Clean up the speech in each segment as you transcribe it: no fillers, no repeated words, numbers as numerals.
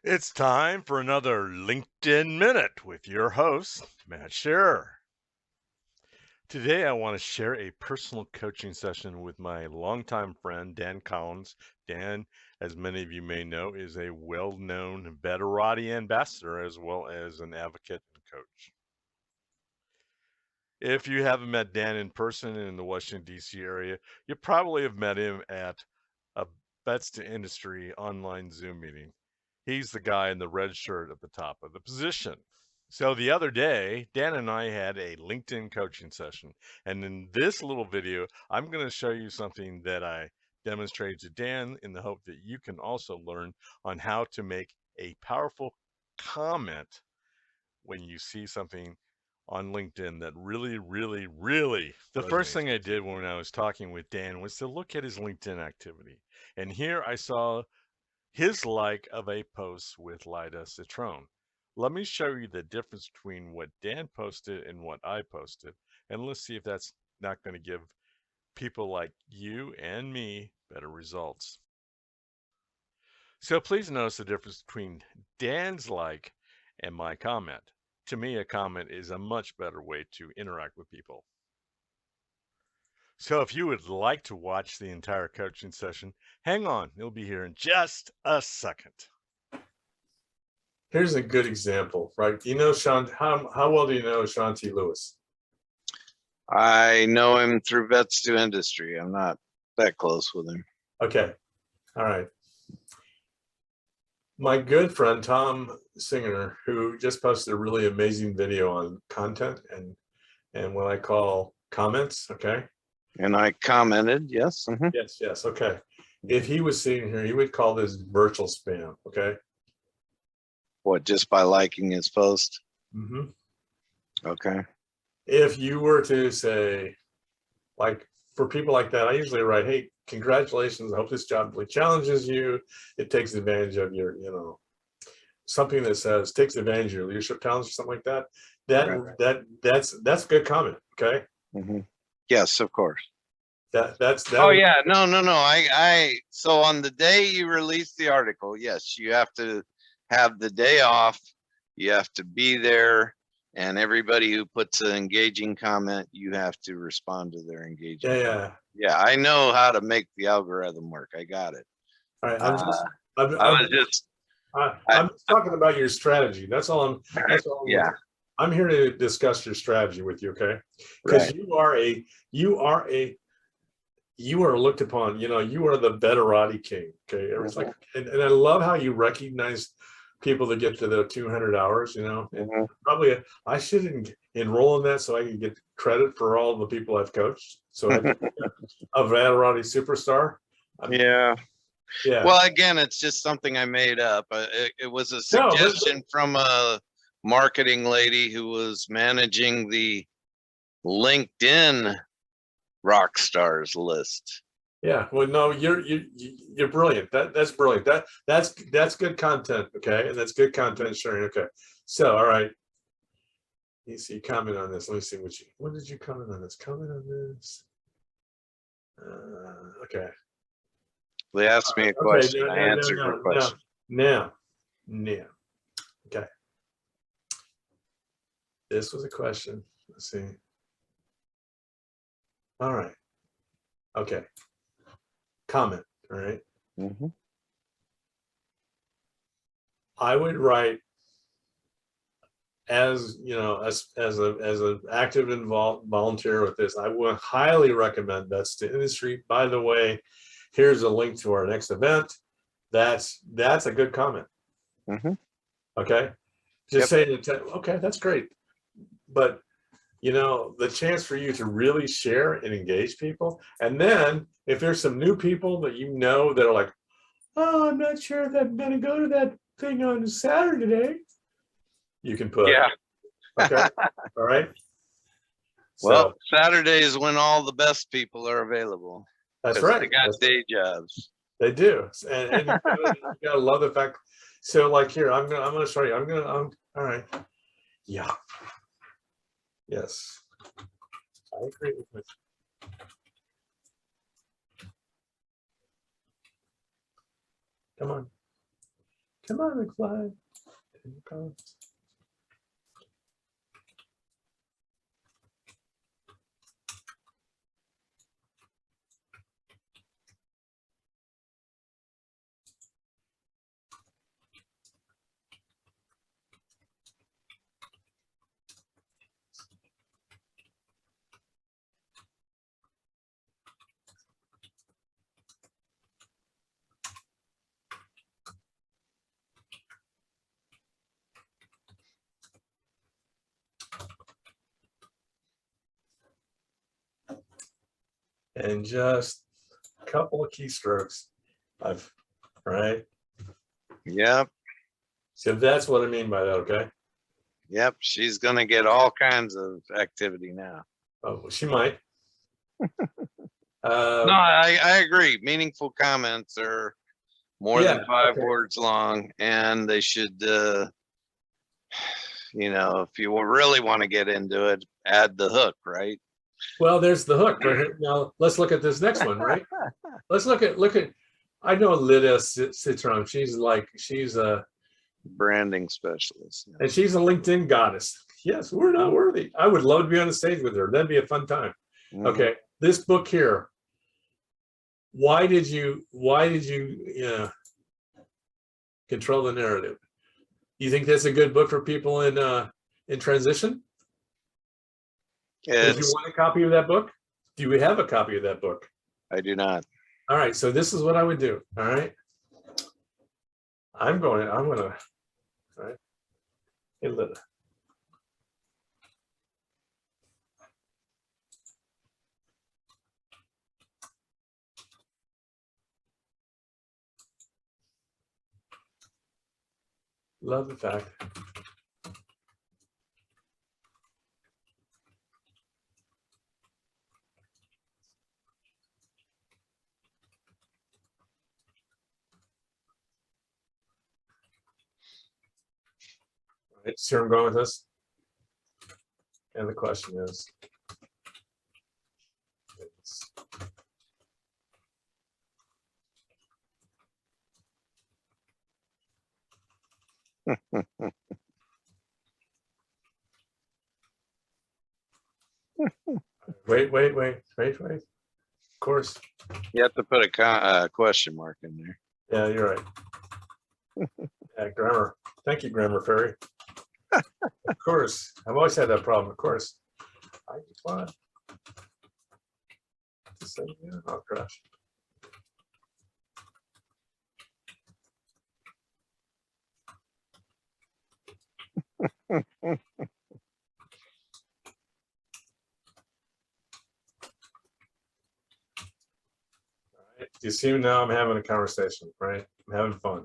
It's time for another LinkedIn Minute with your host, Matt Scherer. Today, I want to share a personal coaching session with my longtime friend, Dan Collins. Dan, as many of you may know, is a well known Betterati ambassador as well as an advocate and coach. If you haven't met Dan in person in the Washington, D.C. area, you probably have met him at a Bets to Industry online Zoom meeting. He's the guy in the red shirt at the top of the position. So the other day, Dan and I had a LinkedIn coaching session. And in this little video, I'm going to show you something that I demonstrated to Dan in the hope that you can also learn on how to make a powerful comment when you see something on LinkedIn that really the first thing I did when I was talking with Dan was to look at his LinkedIn activity. And here I saw his like of a post with Lida Citron. Let me show you the difference between what Dan posted and what I posted, and let's see if that's not going to give people like you and me better results. So please notice the difference between Dan's like and my comment. To me, a comment is a much better way to interact with people. So if you would like to watch the entire coaching session, hang on, it'll be here in just a second. Here's a good example, right? Do you know how well do you know Sean T. Lewis? I know him through Vets to Industry. I'm not that close with him. Okay. All right. My good friend, Tom Singer, who just posted a really amazing video on content and what I call comments. Okay. And I commented, yes. Yes. Okay. If he was sitting here, he would call this virtual spam. Okay. What, just by liking his post? Mm-hmm. Okay. If you were to say, like, for people like that, I usually write, hey, congratulations. I hope this job really challenges you. It takes advantage of your, something that says takes advantage of your leadership talents or something like that. That's a good comment. Okay. Mm-hmm. Yes, of course. Oh yeah, no. So on the day you release the article, yes, you have to have the day off. You have to be there, and everybody who puts an engaging comment, you have to respond to their engaging. Yeah. I know how to make the algorithm work. I got it. All right. I'm talking about your strategy. That's all. Yeah. I'm here to discuss your strategy with you. Okay. Because you are looked upon, you are the Betterati king. Okay. It's like, and I love how you recognize people that get to the 200 hours, and probably I should enroll in that so I can get credit for all the people I've coached. So I can a Betterati superstar. Yeah. Well, again, it's just something I made up. It was a suggestion from a marketing lady who was managing the LinkedIn rock stars list. Yeah, well, no, you're brilliant. That's brilliant. That's good content. Okay, and that's good content sharing. Okay, so all right. You see, comment on this. Let me see what did you comment on this? Comment on this. Okay. They asked me a question. I answered your question. Now. Okay. This was a question. Let's see. All right. Okay. Comment. All right. I would write as an active involved volunteer with this. I would highly recommend Vets to Industry. By the way, here's a link to our next event. That's a good comment. Okay. Just saying, okay, that's great. But the chance for you to really share and engage people. And then if there's some new people that that are like, oh, I'm not sure if I'm going to go to that thing on Saturday, you can put. Yeah. Okay. All right. Well, Saturday is when all the best people are available. That's right. They got day jobs. They do. And you gotta love the fact. So like here, I'm gonna show you. All right. Yeah. Yes. I agree with you. Come on. Come on, McFly. Come on. And just a couple of keystrokes. Right. Yep, So that's what I mean by that. Okay. yep. She's gonna get all kinds of activity now. Oh, she might. No, I agree. Meaningful comments are more than Yeah, 5 okay. words long, and they should, you know, if you really want to get into it, add the hook, right? Well, there's the hook right here. Now let's look at this next one, right? Let's look at. I know Lydia Citron. She's a Branding specialist. and she's a LinkedIn goddess. Yes, we're not worthy. I would love to be on the stage with her. That'd be a fun time. Mhm. Okay, this book here. Why did you control the narrative? You think that's a good book for people in transition? Did you It's, want a copy of that book? Do we have a copy of that book? I do not. All right, so this is what I would do. All right. I'm gonna, all right. Hey, Linda. Love the fact. All right, see where I'm going with this? And the question is, wait. Of course. You have to put a question mark in there. Yeah, you're right. Yeah, grammar. Thank you, Grammar Fairy. Of course. I've always had that problem, of course. I decline. Oh, gosh. You see, now I'm having a conversation, right? I'm having fun.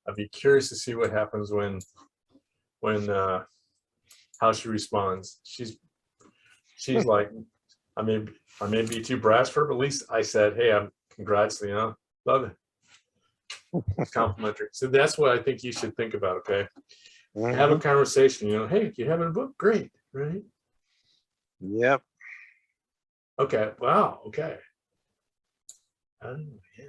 I'd be curious to see what happens when how she responds. She's like, I may be too brash for her, but at least I said, hey, congrats, love it. It's complimentary. So that's what I think you should think about, okay? Have a conversation, hey, you having a book? Great, right? Yep. Okay, wow, okay. Oh, yeah.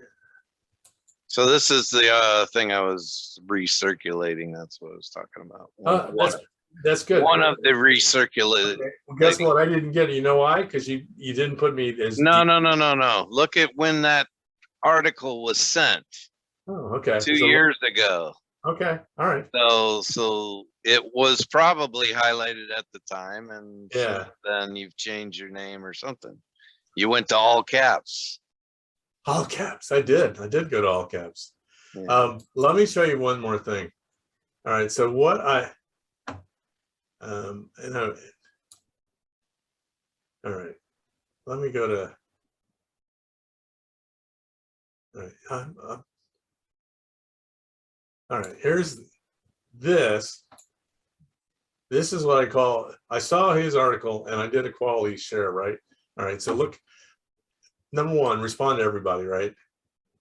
So this is the thing I was recirculating. That's what I was talking about. That's good. One of the recirculated. Okay. Well, guess what? I didn't get it. You know why? Because you didn't put me as No. Look at when that article was sent. Oh, okay. 2 years ago. Okay, all right. So it was probably highlighted at the time, and Yeah. then you've changed your name or something. You went to all caps. All caps. I did go to all caps. Yeah. Let me show you one more thing. All right. So what all right. Let me go to. All right. All right. Here's this. This is what I saw his article and I did a quality share, right? All right. So look. Number one, respond to everybody, right?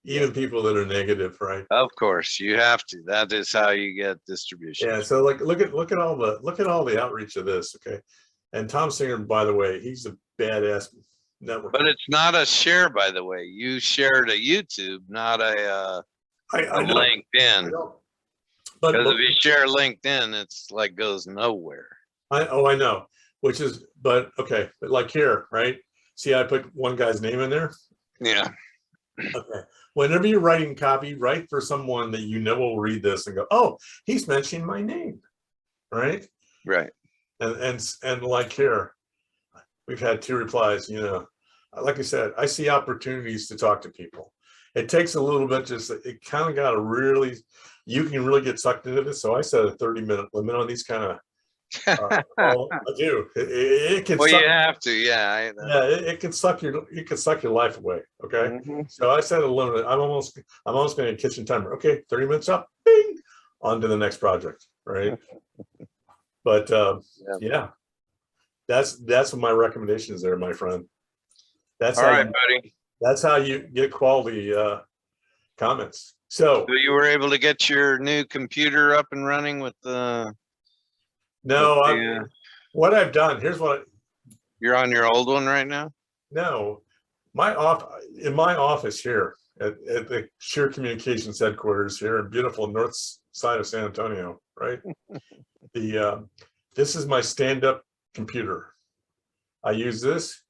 Even people that are negative, right? Of course, you have to. That is how you get distribution. Yeah. So like, look at all the outreach of this, okay? And Tom Singer, by the way, he's a badass network. But it's not a share, by the way. You shared a YouTube, not a I of know. I LinkedIn. know. But Because if you share LinkedIn, it's like goes nowhere. I know, which is, but okay, but like here, right? See, I put one guy's name in there. Yeah. Okay. Whenever you're writing copy, write for someone that you know will read this and go, oh, he's mentioning my name, right? Right. And like here, we've had 2 replies, you know, like I said, I see opportunities to talk to people. It takes a little bit, just, it kind of got to really, you can really get sucked into this. So I set a 30-minute limit on these kind of, I do. It can Well, suck, you have to. Yeah. yeah, it can suck your life away. Okay. Mhm. So I set a limit. I'm almost going to kitchen timer. Okay, 30 minutes up, bing, on to the next project, right? But yeah, that's what my recommendation is there, my friend. That's All how right, you, buddy. that's how you get quality comments. So So you were able to get your new computer up and running with the, no, with the, what I've done, here's what you're on your old one right now? no, in my office here at the Sheer Communications headquarters here in beautiful north side of San Antonio, right? This is my stand-up computer. I use this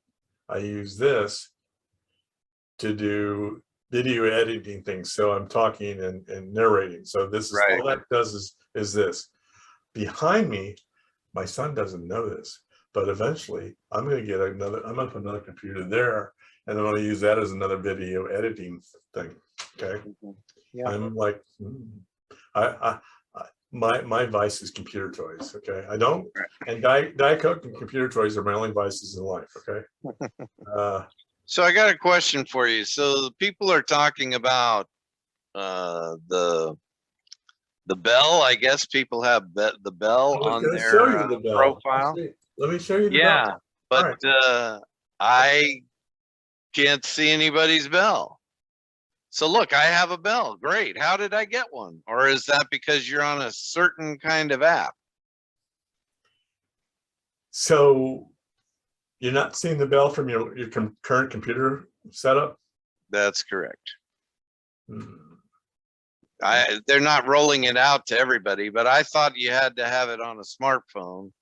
to do video editing things. So I'm talking and narrating. So this is Right. all that does is this. Behind me, my son doesn't know this, but eventually I'm going to get I'm going to put another computer there, and I'm going to use that as another video editing thing. Okay. Yeah. I'm like, my vice is computer toys. Okay. I don't, and Diet Coke and computer toys are my only vices in life. Okay. So I got a question for you. So people are talking about the bell. I guess people have the bell I was on going to show their you the bell. profile. Let me show you the Yeah, bell. but I can't see anybody's bell. So look, I have a bell. Great. How did I get one? Or is that because you're on a certain kind of app? So you're not seeing the bell from your current computer setup? That's correct. Hmm. They're not rolling it out to everybody, but I thought you had to have it on a smartphone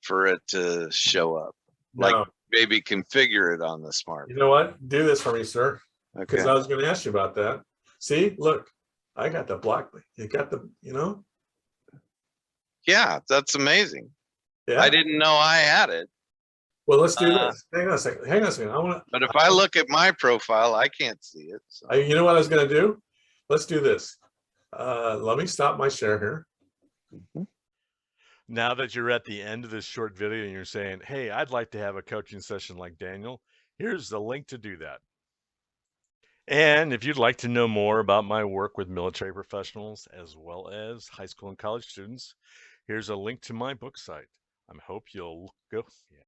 for it to show up. No. Like maybe configure it on the smartphone. You know what? Do this for me, sir. Because Okay. I was going to ask you about that. See, look, I got the block. You got the, you know? Yeah, that's amazing. Yeah. I didn't know I had it. Well, let's do this. Hang on a second. Hang on a second. I want to. But if I look at my profile, I can't see it. So. You know what I was going to do? Let's do this. Let me stop my share here. Mm-hmm. Now that you're at the end of this short video and you're saying, hey, I'd like to have a coaching session like Daniel, here's the link to do that. And if you'd like to know more about my work with military professionals as well as high school and college students, here's a link to my book site. I hope you'll go. Yeah.